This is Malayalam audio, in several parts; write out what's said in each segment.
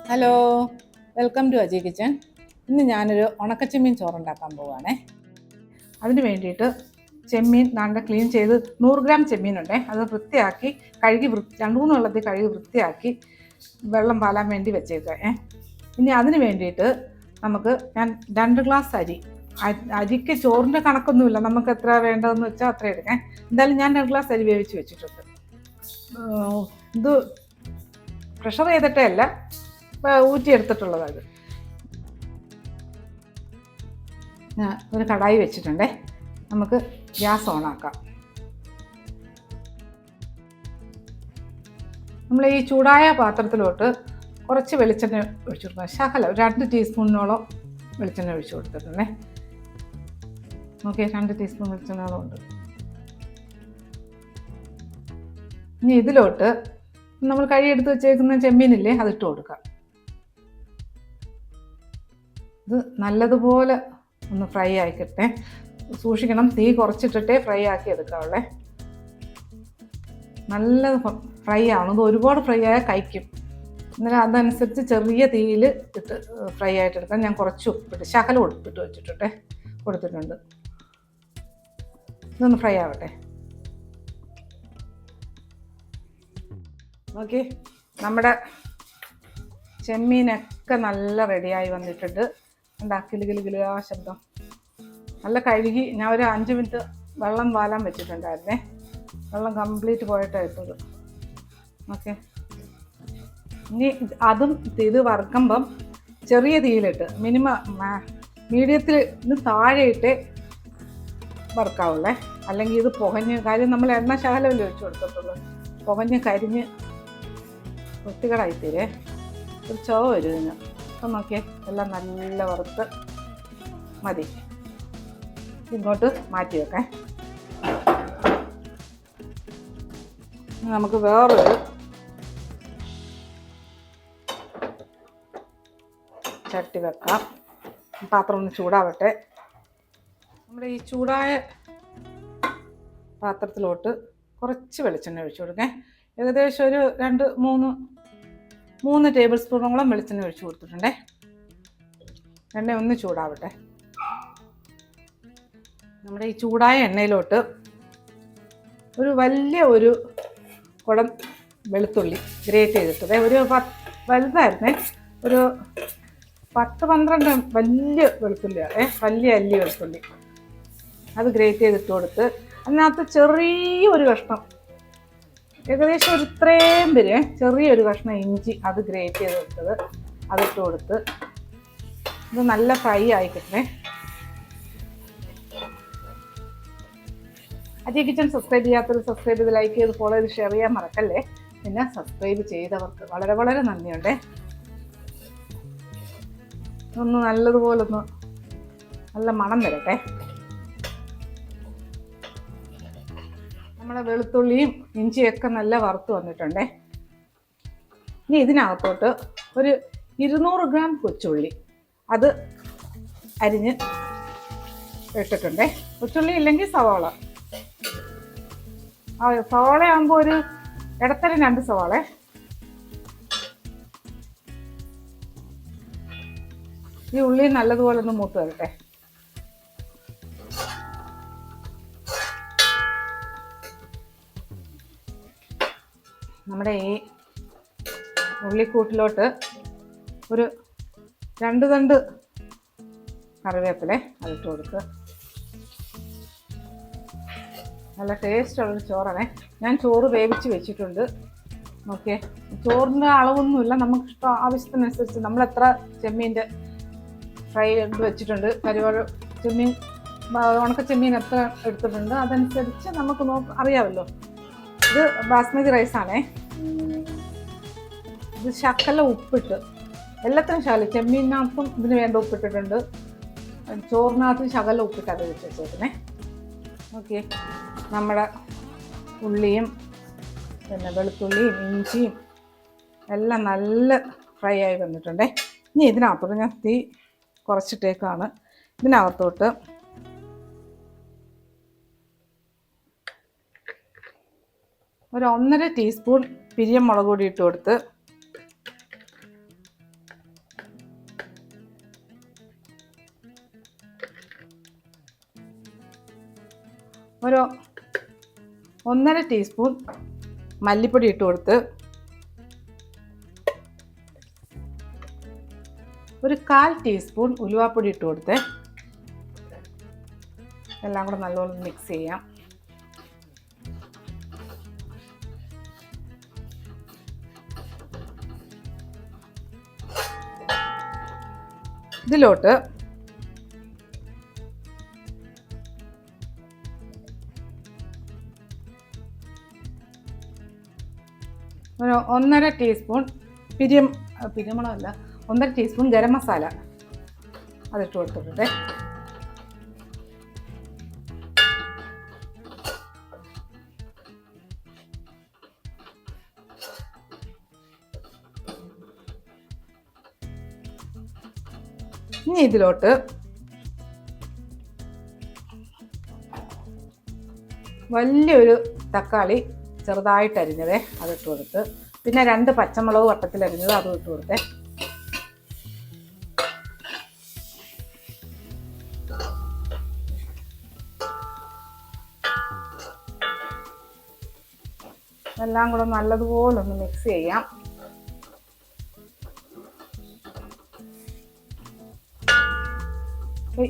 Hello, welcome to Aji kitchen. ഇന്ന് ഞാനൊരു ഉണക്കച്ചെമ്മീൻ ചോറുണ്ടാക്കാൻ പോവുകയാണേ. അതിന് വേണ്ടിയിട്ട് ചെമ്മീൻ നല്ല ക്ലീൻ ചെയ്ത് 100 ഗ്രാം ചെമ്മീനുണ്ടേ. അത് വൃത്തിയാക്കി കഴുകി 2-3 വെള്ളത്തിൽ കഴുകി വൃത്തിയാക്കി വെള്ളം പാലാൻ വേണ്ടി വെച്ചേക്കാം. ഇനി അതിന് വേണ്ടിയിട്ട് ഞാൻ 2 ഗ്ലാസ് അരിക്ക് ചോറിൻ്റെ കണക്കൊന്നുമില്ല, നമുക്ക് എത്ര വേണ്ടതെന്ന് വെച്ചാൽ അത്ര എടുക്കാം. എന്തായാലും ഞാൻ 2 ഗ്ലാസ് അരി വേവിച്ച് വെച്ചിട്ടുണ്ട്. ഇത് പ്രഷർ ചെയ്തിട്ടേ അല്ല, ഊറ്റിയെടുത്തിട്ടുള്ളതാണ്. ഞാൻ ഒരു കടായി വെച്ചിട്ടുണ്ടേ. നമുക്ക് ഗ്യാസ് ഓണാക്കാം. നമ്മൾ ഈ ചൂടായ പാത്രത്തിലോട്ട് കുറച്ച് വെളിച്ചെണ്ണ ഒഴിച്ചു കൊടുക്കാം. ശകലം 2 ടീസ്പൂണിനോളം വെളിച്ചെണ്ണ ഒഴിച്ചു കൊടുത്തിട്ടുണ്ടേ. ഓക്കെ, 2 ടീസ്പൂൺ വെളിച്ചെണ്ണയോളം ഉണ്ട്. ഇനി ഇതിലോട്ട് നമ്മൾ കഴുകിയെടുത്ത് വെച്ചേക്കുന്ന ചെമ്മീനില്ലേ, അതിട്ട് കൊടുക്കാം. ഇത് നല്ലതുപോലെ ഒന്ന് ഫ്രൈ ആക്കിട്ടെ. സൂക്ഷിക്കണം, തീ കുറച്ചിട്ടിട്ടേ ഫ്രൈ ആക്കി എടുക്കാവുള്ളേ. നല്ല ഫ്രൈ ആവണം. ഇത് ഒരുപാട് ഫ്രൈ ആയാൽ കഴിക്കും. എന്നാലും അതനുസരിച്ച് ചെറിയ തീയിൽ ഇട്ട് ഫ്രൈ ആയിട്ടെടുക്കാൻ ഞാൻ കുറച്ച് ഉപ്പിട്ട് ശകലം ഉപ്പിട്ട് കൊടുത്തിട്ടുണ്ട്. ഇതൊന്ന് ഫ്രൈ ആവട്ടെ. നോക്കി, നമ്മുടെ ചെമ്മീനൊക്കെ നല്ല റെഡിയായി വന്നിട്ടുണ്ട്. എന്താ കിലുകിലുകിലു ആ ശബ്ദം. നല്ല കഴുകി ഞാൻ ഒരു 5 മിനിറ്റ് വെള്ളം വാലാൻ വെച്ചിട്ടുണ്ടായിരുന്നേ. വെള്ളം കംപ്ലീറ്റ് പോയിട്ടായിട്ടത്. ഓക്കെ, ഇനി അതും ഇത് വറുക്കുമ്പം ചെറിയ തീയിലിട്ട് മീഡിയത്തിൽ ഇത് താഴെയിട്ടേ വറുക്കാവുള്ളേ. അല്ലെങ്കിൽ ഇത് പുകഞ്ഞ്, കാര്യം നമ്മൾ എണ്ണ ശകലമല്ലേ ഒഴിച്ചു കൊടുക്കത്തുള്ളൂ. പുകഞ്ഞ് കരിഞ്ഞ് വൃത്തികേടായിത്തീരെ ഒരു ചുവ വരും ഇതിന്. അപ്പം നോക്കിയേ, എല്ലാം നല്ല വറുത്ത് മതി. ഇങ്ങോട്ട് മാറ്റി വെക്കാം. നമുക്ക് വേറൊരു ചട്ടി വെക്കാം. പാത്രം ഒന്ന് ചൂടാവട്ടെ. നമ്മുടെ ഈ ചൂടായ പാത്രത്തിലോട്ട് കുറച്ച് വെളിച്ചെണ്ണ ഒഴിച്ചു കൊടുക്കാം. ഏകദേശം ഒരു 3 ടേബിൾ സ്പൂണോളം വെളിച്ചെണ്ണ ഒഴിച്ചു കൊടുത്തിട്ടുണ്ടേ. എണ്ണ ഒന്ന് ചൂടാവട്ടെ. നമ്മുടെ ഈ ചൂടായ എണ്ണയിലോട്ട് ഒരു കുടം വെളുത്തുള്ളി ഗ്രേറ്റ് ചെയ്തിട്ടത്, ഒരു വലുതായിരുന്നേ, ഒരു 10-12 വലിയ വെളുത്തുള്ളിയാണ്, വലിയ അല്ലി വെളുത്തുള്ളി. അത് ഗ്രേറ്റ് ചെയ്തിട്ട് കൊടുത്ത് അതിനകത്ത് ചെറിയൊരു കഷ്ണം, ഏകദേശം ഒരു ഇത്രയും വരെ ചെറിയൊരു കഷ്ണം ഇഞ്ചി, അത് ഗ്രേറ്റ് ചെയ്തെടുത്തത് അതിട്ട് കൊടുത്ത് ഇത് നല്ല ഫ്രൈ ആയിക്കിട്ടേ. അജി കിച്ചൺ സബ്സ്ക്രൈബ് ചെയ്യാത്തവർ സബ്സ്ക്രൈബ് ചെയ്ത് ലൈക്ക് ചെയ്ത് ഫോളോ ചെയ്ത് ഷെയർ ചെയ്യാൻ മറക്കല്ലേ. പിന്നെ സബ്സ്ക്രൈബ് ചെയ്തവർക്ക് വളരെ വളരെ നന്ദിയുണ്ടേ. ഒന്ന് നല്ലതുപോലൊന്ന് നല്ല മണം വരട്ടെ. നമ്മുടെ വെളുത്തുള്ളിയും ഇഞ്ചിയൊക്കെ നല്ല വറുത്ത് വന്നിട്ടുണ്ടേ. ഇനി ഇതിനകത്തോട്ട് ഒരു 200 ഗ്രാം കൊച്ചുള്ളി അത് അരിഞ്ഞ് ഇട്ടിട്ടുണ്ടേ. കൊച്ചുള്ളി ഇല്ലെങ്കിൽ സവാള. സവാള ആകുമ്പോൾ ഒരു ഇടത്തരം 2 സവാള. ഈ ഉള്ളി നല്ലതുപോലെ ഒന്ന് മൂത്ത് വരട്ടെ. നമ്മുടെ ഈ ഉള്ളിക്കൂട്ടിലോട്ട് ഒരു 2 തണ്ട് കറിവേപ്പില അതിട്ട് കൊടുക്കുക. നല്ല ടേസ്റ്റുള്ളൊരു ചോറാണേ. ഞാൻ ചോറ് വേവിച്ച് വെച്ചിട്ടുണ്ട്. ഓക്കെ, ചോറിൻ്റെ അളവൊന്നുമില്ല, നമുക്ക് ഇഷ്ടം ആവശ്യത്തിനനുസരിച്ച് നമ്മൾ എത്ര ചെമ്മീൻ്റെ ഫ്രൈ എടുത്ത് വെച്ചിട്ടുണ്ട്, ചെമ്മീൻ ഉണക്ക ചെമ്മീൻ എത്ര എടുത്തിട്ടുണ്ട് അതനുസരിച്ച് നമുക്ക് അറിയാമല്ലോ. ഇത് ബാസ്മതി റൈസാണേ. ഇത് ശകല ഉപ്പിട്ട് എല്ലാത്തിനും ചെമ്മീനകത്തും ഇതിന് വേണ്ട ഉപ്പിട്ടിട്ടുണ്ട്, ചോറിനകത്തും ശകല ഉപ്പിട്ട് അത് വെച്ച് വെച്ചേക്കുന്നേ. ഓക്കെ, നമ്മുടെ ഉള്ളിയും പിന്നെ വെളുത്തുള്ളിയും ഇഞ്ചിയും എല്ലാം നല്ല ഫ്രൈ ആയി വന്നിട്ടുണ്ടേ. ഇനി ഇതിനകത്തോട്ട് ഞാൻ തീ കുറച്ചിട്ടേക്കാണ്. ഇതിനകത്തോട്ട് ഒരു 1.5 ടീസ്പൂൺ പിരിയം മുളക് പൊടി ഇട്ട് കൊടുത്ത് ഒരു 1.5 ടീസ്പൂൺ മല്ലിപ്പൊടി ഇട്ട് കൊടുത്ത് ഒരു 1/4 ടീസ്പൂൺ ഉലുവാപ്പൊടി ഇട്ട് കൊടുത്ത് എല്ലാം കൂടെ നല്ലോണം മിക്സ് ചെയ്യാം. ഇതിലോട്ട് ഒരു 1.5 ടീസ്പൂൺ പിരിയമണമല്ല 1.5 ടീസ്പൂൺ ഗരം മസാല അതിട്ട് കൊടുത്തിട്ടുണ്ട്. ഇനി ഇതിലോട്ട് വലിയൊരു തക്കാളി ചെറുതായിട്ട് അരിഞ്ഞതേ അതിട്ട് കൊടുത്ത്, പിന്നെ 2 പച്ചമുളക് വട്ടത്തിൽ അരിഞ്ഞത് അതും ഇട്ട് കൊടുത്തേ. എല്ലാം കൂടെ നല്ലതുപോലെ ഒന്ന് മിക്സ് ചെയ്യാം.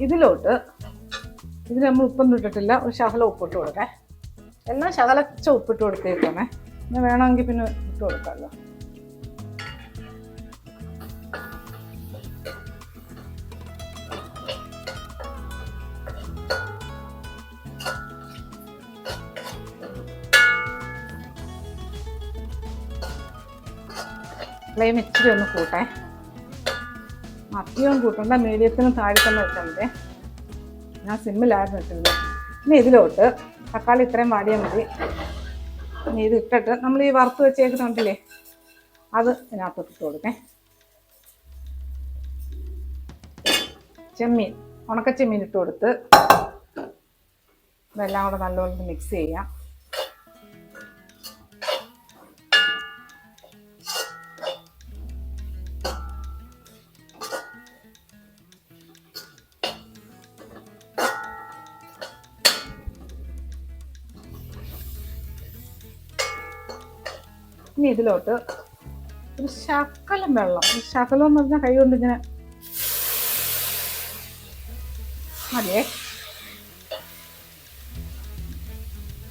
ഇതിലോട്ട് നമ്മൾ ഉപ്പൊന്നും ഇട്ടിട്ടില്ല, ഒരു ശകലം ഉപ്പിട്ട് കൊടുക്കേ. എല്ലാം ശകലച്ച ഉപ്പിട്ട് കൊടുത്തേക്കണേ, പിന്നെ വേണമെങ്കിൽ പിന്നെ ഇട്ട് കൊടുക്കാമല്ലോ. ഫ്ലെയിം ഇച്ചിരി ഒന്ന് കൂട്ടേ, അധികം കൂട്ടണ്ട, മീഡിയത്തിന് താഴെ തന്നെ വെച്ചാൽ മതി. ഞാൻ സിമ്മിലായിരുന്നു ഇട്ടിരുന്നത്. ഇനി ഇതിലോട്ട് തക്കാളി ഇത്രയും വാടിയാൽ മതി. ഇനി ഇത് ഇട്ടിട്ട് നമ്മൾ ഈ വറുത്ത് വെച്ചേക്കുന്നുണ്ടല്ലേ അത് ഇതിനകത്തോട്ട് ഇട്ട് കൊടുക്കേ. ചെമ്മീൻ, ഉണക്കച്ചെമ്മീൻ ഇട്ട് കൊടുത്ത് ഇതെല്ലാം കൂടെ നല്ലപോലെ മിക്സ് ചെയ്യാം. ഇനി ഇതിലോട്ട് ഒരു ശകലം വെള്ളം, ഒരു ശകലം എന്ന് പറഞ്ഞാൽ കൈ കൊണ്ട് ഇങ്ങനെ മതിയേ,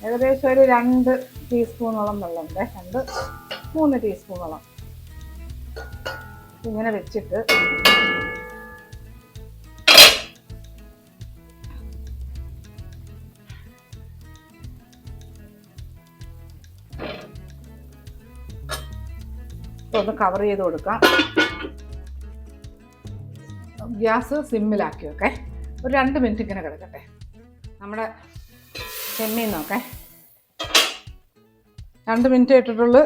ഏകദേശം ഒരു 2 ടീസ്പൂണോളം വെള്ളമുണ്ട്, 2-3 ടീസ്പൂണോളം ഇങ്ങനെ വെച്ചിട്ട് ഒന്ന് കവർ ചെയ്ത് കൊടുക്കാം. ഗ്യാസ് സിമ്മിലാക്കി വെക്കേ. ഒരു 2 മിനിറ്റ് ഇങ്ങനെ കിടക്കട്ടെ. നമ്മുടെ ചെമ്മീൻ നോക്കേ, 2 മിനിറ്റ് ഇട്ടിട്ടുള്ളൂ.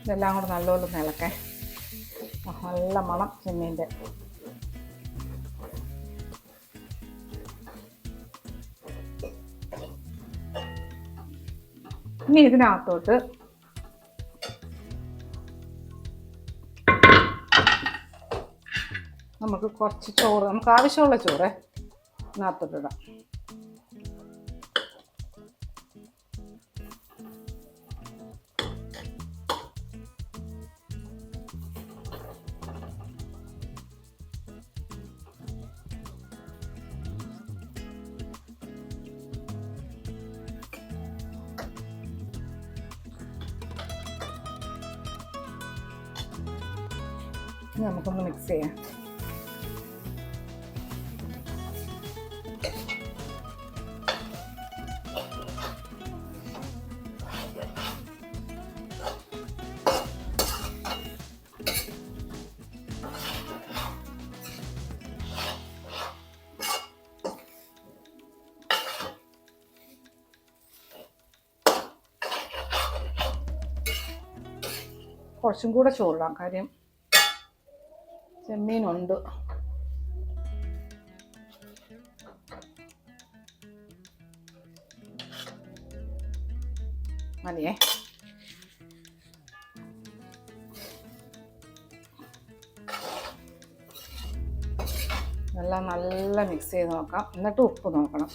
ഇതെല്ലാം കൂടെ നല്ലപോലെ നിലക്കേ. നല്ല മണം ചെമ്മീൻ്റെ. ഇനി ഇതിനകത്തോട്ട് നമുക്ക് കുറച്ച് ചോറ്, നമുക്ക് ആവശ്യമുള്ള ചോറ് ഇതിനകത്തോട്ടിടാം. നമുക്കൊന്ന് മിക്സ് ചെയ്യാം. കുറച്ചും കൂടെ ചോറിടാം, കാര്യം ചെമ്മീനുണ്ട്. മതിയേ. എല്ലാം നല്ല മിക്സ് ചെയ്ത് നോക്കാം. എന്നിട്ട് ഉപ്പ് നോക്കണം.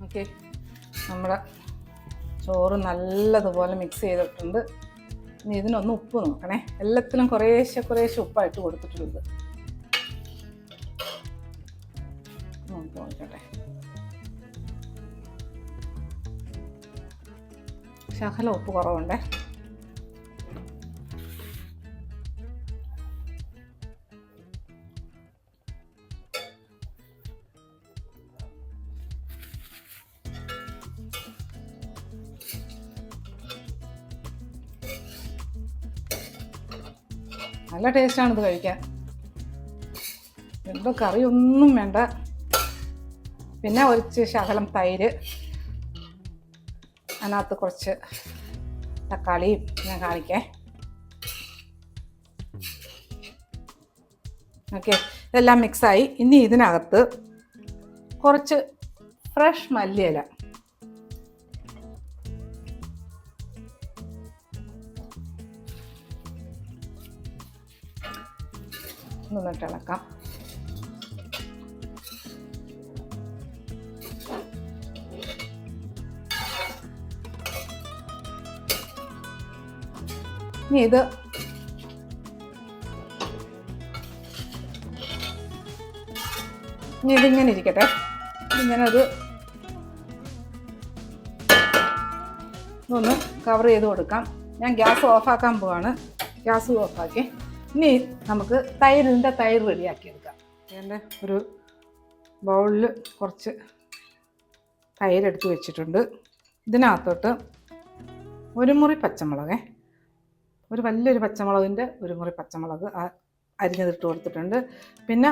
ഓക്കെ, നമ്മുടെ ചോറ് നല്ലതുപോലെ മിക്സ് ചെയ്തിട്ടുണ്ട്. ഇനി ഇതിനൊന്ന് ഉപ്പ് നോക്കണേ. എല്ലാത്തിനും കുറേശ്ശെ ഉപ്പായിട്ട് കൊടുത്തിട്ടുള്ളത്. നോക്കട്ടെ, ശകലം ഉപ്പ് കുറവുണ്ടേ. നല്ല ടേസ്റ്റാണിത് കഴിക്കാൻ. എന്തോ കറിയൊന്നും വേണ്ട. പിന്നെ ഒരു ശകലം തൈര്, അതിനകത്ത് കുറച്ച് തക്കാളിയും ഞാൻ കാണിക്കേ. ഓക്കെ, ഇതെല്ലാം മിക്സായി. ഇനി ഇതിനകത്ത് കുറച്ച് ഫ്രഷ് മല്ലിയില, നന്നായിട്ട് ഇളക്കാം. ഇനി ഇതിങ്ങനെ ഇരിക്കട്ടെ. ഇങ്ങനെ ഒന്ന് കവർ ചെയ്ത് കൊടുക്കാം. ഞാൻ ഗ്യാസ് ഓഫാക്കാൻ പോവാണ്. ഗ്യാസ് ഓഫാക്കി ഇനി നമുക്ക് തൈര് റെഡിയാക്കിയെടുക്കാം. എൻ്റെ ഒരു ബൗളിൽ കുറച്ച് തൈരെടുത്ത് വെച്ചിട്ടുണ്ട്. ഇതിനകത്തോട്ട് ഒരു മുറി പച്ചമുളക്, ഒരു വലിയൊരു പച്ചമുളകിൻ്റെ ഒരു മുറി പച്ചമുളക് അരിഞ്ഞതിട്ട് കൊടുത്തിട്ടുണ്ട്. പിന്നെ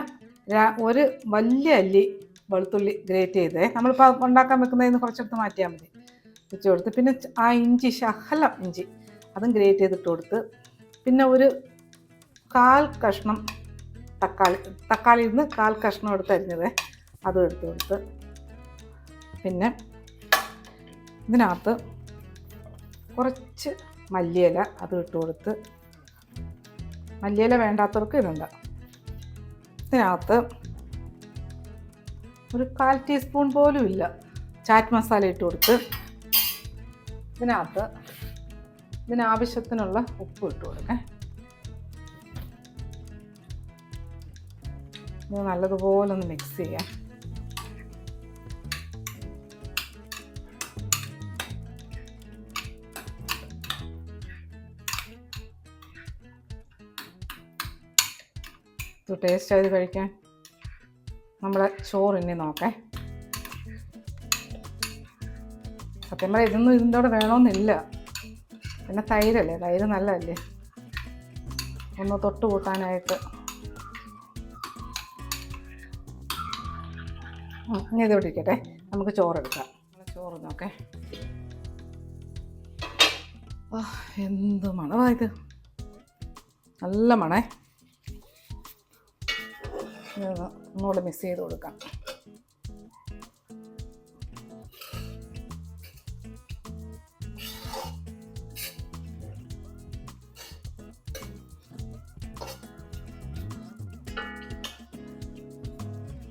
ഒരു വലിയ അല്ലി വെളുത്തുള്ളി ഗ്രേറ്റ് ചെയ്തേ, നമ്മളിപ്പോൾ ഉണ്ടാക്കാൻ വെക്കുന്നതിന് കുറച്ചെടുത്ത് മാറ്റിയാൽ മതി, വെച്ച് കൊടുത്ത്. പിന്നെ ആ ഇഞ്ചി, ശകലം ഇഞ്ചി, അതും ഗ്രേറ്റ് ചെയ്തിട്ട് കൊടുത്ത്. പിന്നെ ഒരു 1/4 കഷ്ണം തക്കാളിയിൽ നിന്ന് 1/4 കഷ്ണം എടുത്ത് അരിഞ്ഞത്, അതും എടുത്ത് കൊടുത്ത്. പിന്നെ ഇതിനകത്ത് കുറച്ച് മല്ലിയില, അതും ഇട്ട് കൊടുത്ത്. മല്ലിയില വേണ്ടാത്തവർക്ക് ഇതുണ്ട്. ഇതിനകത്ത് ഒരു 1/4 ടീസ്പൂൺ പോലും ഇല്ല ചാറ്റ് മസാല ഇട്ട് കൊടുത്ത്. ഇതിനാവശ്യത്തിനുള്ള ഉപ്പ് ഇട്ട് കൊടുക്കാം. ഇത് നല്ലതുപോലെ ഒന്ന് മിക്സ് ചെയ്യാം. ഇത് ടേസ്റ്റ് ആയത് കഴിക്കാൻ. നമ്മളെ ചോറ് ഇനി നോക്കേ. സത്യം പറയാം ഇതൊന്നും ഇതിൻ്റെ കൂടെ വേണമെന്നില്ല. പിന്നെ തൈരല്ലേ, തൈര് നല്ലതല്ലേ ഒന്ന് തൊട്ട് കൂട്ടാനായിട്ട്. ഇനി ഇതിവിടെ ഇരിക്കട്ടെ, നമുക്ക് ചോറെടുക്കാം. ചോറ് നോക്കേ. എന്ത് മണമാ ഇത്, നല്ല മണേ. ഒന്നുകൂടെ മിക്സ് ചെയ്ത് കൊടുക്കാം.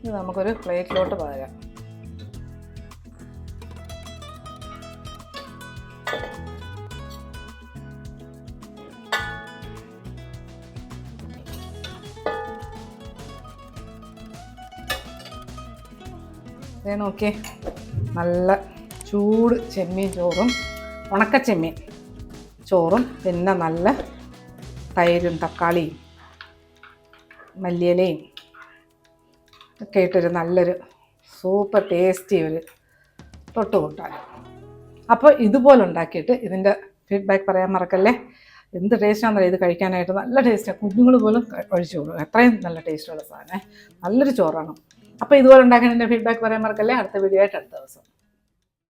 ഇത് നമുക്കൊരു പ്ലേറ്റിലോട്ട് പകരാം. ഇതേ നോക്കിയേ, നല്ല ചൂട് ചെമ്മീൻ ചോറും ഉണക്ക ചെമ്മീൻ ചോറും പിന്നെ നല്ല തൈരും തക്കാളിയും മല്ലിയിലയും ഒക്കെ ഇട്ടൊരു നല്ലൊരു സൂപ്പർ ടേസ്റ്റി ഒരു തൊട്ടുകൂട്ടാൻ. അപ്പോൾ ഇതുപോലെ ഉണ്ടാക്കിയിട്ട് ഇതിൻ്റെ ഫീഡ്ബാക്ക് പറയാൻ മറക്കല്ലേ. എന്ത് ടേസ്റ്റാണെന്നറിയാം ഇത് കഴിക്കാനായിട്ട്. നല്ല ടേസ്റ്റാണ്, കുഞ്ഞുങ്ങൾ പോലും കഴിച്ചു കൊടുക്കും. അത്രയും നല്ല ടേസ്റ്റുള്ള സാധനം, നല്ലൊരു ചോറാണ്. അപ്പോൾ ഇതുപോലെ ഉണ്ടാക്കാൻ എൻ്റെ ഫീഡ്ബാക്ക് പറയാൻ മറക്കല്ലേ. അടുത്ത വീഡിയോ ആയിട്ട് അടുത്ത ദിവസം.